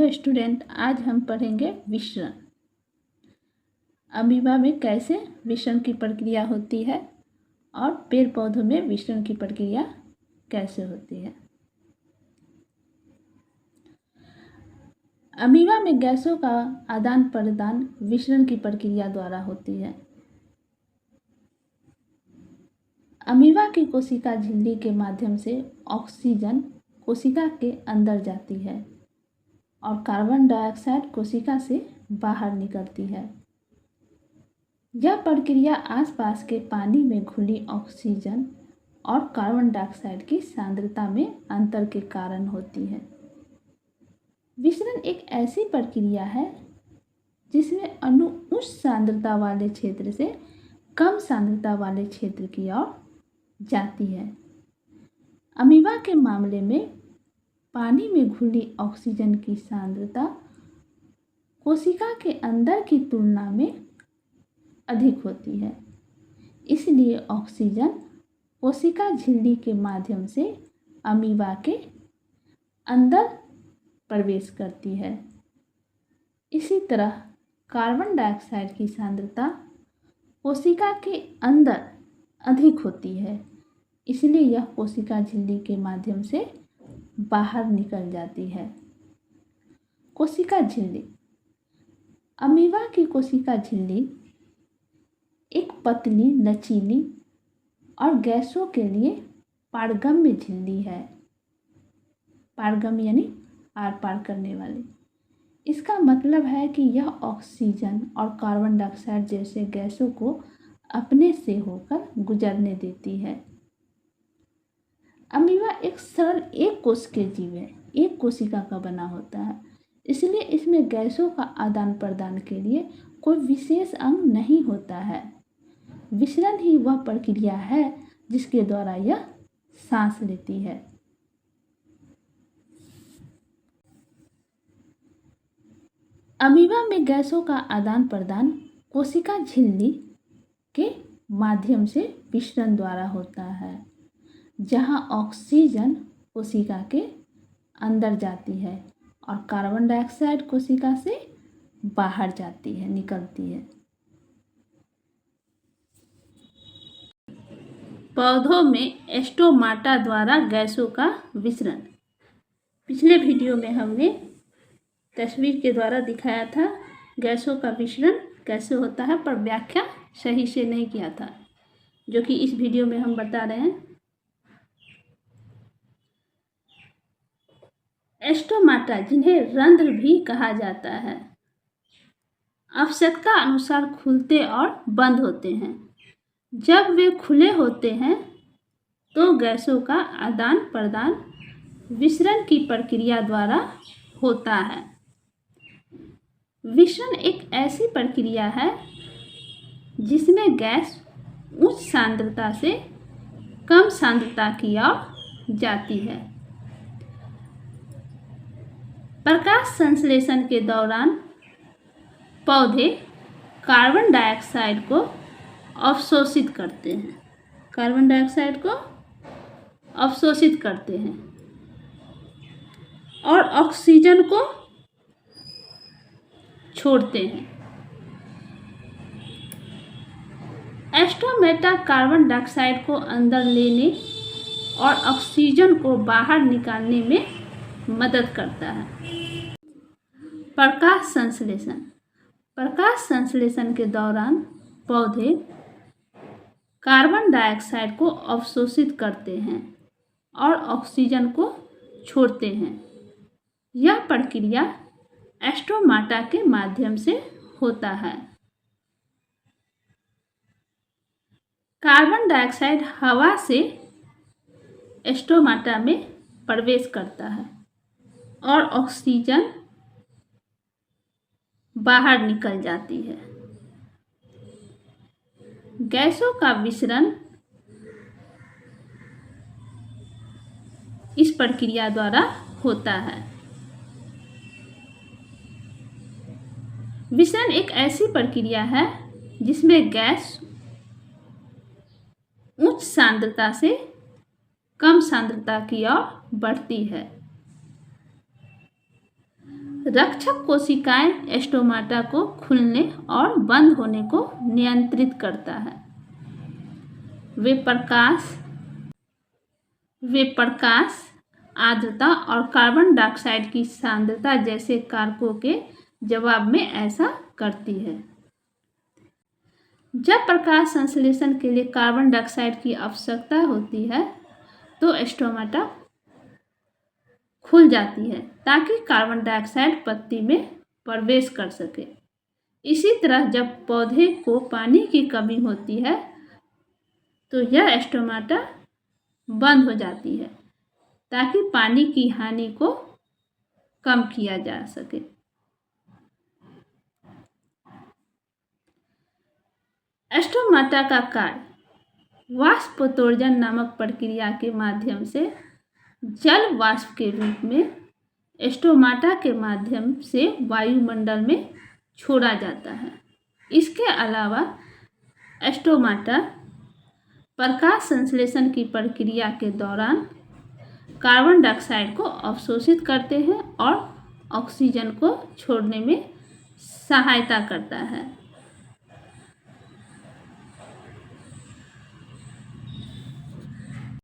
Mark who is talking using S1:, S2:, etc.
S1: Hello student, आज हम पढ़ेंगे विसरण। अमीबा में कैसे विसरण की प्रक्रिया होती है और पेड़ पौधों में विसरण की प्रक्रिया कैसे होती है। अमीबा में गैसों का आदान प्रदान विसरण की प्रक्रिया द्वारा होती है। अमीबा की कोशिका झिल्ली के माध्यम से ऑक्सीजन कोशिका के अंदर जाती है और कार्बन डाइऑक्साइड कोशिका से बाहर निकलती है। यह प्रक्रिया आसपास के पानी में घुली ऑक्सीजन और कार्बन डाइऑक्साइड की सांद्रता में अंतर के कारण होती है। विसरण एक ऐसी प्रक्रिया है जिसमें अणु उच्च सांद्रता वाले क्षेत्र से कम सांद्रता वाले क्षेत्र की ओर जाती है। अमीबा के मामले में पानी में घुली ऑक्सीजन की सांद्रता कोशिका के अंदर की तुलना में अधिक होती है, इसलिए ऑक्सीजन कोशिका झिल्ली के माध्यम से अमीबा के अंदर प्रवेश करती है। इसी तरह कार्बन डाइऑक्साइड की सांद्रता कोशिका के अंदर अधिक होती है, इसलिए यह कोशिका झिल्ली के माध्यम से बाहर निकल जाती है। कोशिका झिल्ली। अमीबा की कोशिका झिल्ली एक पतली, लचीली और गैसों के लिए पारगम्य झिल्ली है। पारगम्य यानी आर पार करने वाली। इसका मतलब है कि यह ऑक्सीजन और कार्बन डाइऑक्साइड जैसे गैसों को अपने से होकर गुजरने देती है। अमीबा एक सरल एक कोश के जीव है, एक कोशिका का बना होता है, इसलिए इसमें गैसों का आदान प्रदान के लिए कोई विशेष अंग नहीं होता है। विसरण ही वह प्रक्रिया है जिसके द्वारा यह सांस लेती है। अमीबा में गैसों का आदान प्रदान कोशिका झिल्ली के माध्यम से विसरण द्वारा होता है, जहां ऑक्सीजन कोशिका के अंदर जाती है और कार्बन डाइऑक्साइड कोशिका से बाहर जाती है, निकलती है। पौधों में स्टोमाटा द्वारा गैसों का विसरण। पिछले वीडियो में हमने तस्वीर के द्वारा दिखाया था गैसों का विसरण कैसे होता है, पर व्याख्या सही से नहीं किया था, जो कि इस वीडियो में हम बता रहे हैं। स्टोमाटा, जिन्हें रंध्र भी कहा जाता है, आवश्यकता अनुसार खुलते और बंद होते हैं। जब वे खुले होते हैं तो गैसों का आदान प्रदान विसरण की प्रक्रिया द्वारा होता है। विसरण एक ऐसी प्रक्रिया है जिसमें गैस उच्च सांद्रता से कम सांद्रता की ओर जाती है। प्रकाश संश्लेषण के दौरान पौधे कार्बन डाइऑक्साइड को अवशोषित करते हैं। कार्बन डाइऑक्साइड को अवशोषित करते हैं और ऑक्सीजन को छोड़ते हैं। स्टोमेटा कार्बन डाइऑक्साइड को अंदर लेने और ऑक्सीजन को बाहर निकालने में मदद करता है। प्रकाश संश्लेषण। प्रकाश संश्लेषण के दौरान पौधे कार्बन डाइऑक्साइड को अवशोषित करते हैं और ऑक्सीजन को छोड़ते हैं। यह प्रक्रिया स्टोमाटा के माध्यम से होता है। कार्बन डाइऑक्साइड हवा से स्टोमाटा में प्रवेश करता है और ऑक्सीजन बाहर निकल जाती है। गैसों का विसरण इस प्रक्रिया द्वारा होता है। विसरण एक ऐसी प्रक्रिया है जिसमें गैस उच्च सांद्रता से कम सांद्रता की ओर बढ़ती है। रक्षक कोशिकाएं स्टोमाटा को खुलने और बंद होने को नियंत्रित करता है। वे प्रकाश, आर्द्रता और कार्बन डाइऑक्साइड की सांद्रता जैसे कारकों के जवाब में ऐसा करती है। जब प्रकाश संश्लेषण के लिए कार्बन डाइऑक्साइड की आवश्यकता होती है तो स्टोमाटा खुल जाती है ताकि कार्बन डाइऑक्साइड पत्ती में प्रवेश कर सके। इसी तरह जब पौधे को पानी की कमी होती है तो यह स्टोमाटा बंद हो जाती है ताकि पानी की हानि को कम किया जा सके। स्टोमाटा का कार्य वाष्पोत्सर्जन नामक प्रक्रिया के माध्यम से जल वाष्प के रूप में स्टोमाटा के माध्यम से वायुमंडल में छोड़ा जाता है। इसके अलावा स्टोमाटा प्रकाश संश्लेषण की प्रक्रिया के दौरान कार्बन डाइऑक्साइड को अवशोषित करते हैं और ऑक्सीजन को छोड़ने में सहायता करता है।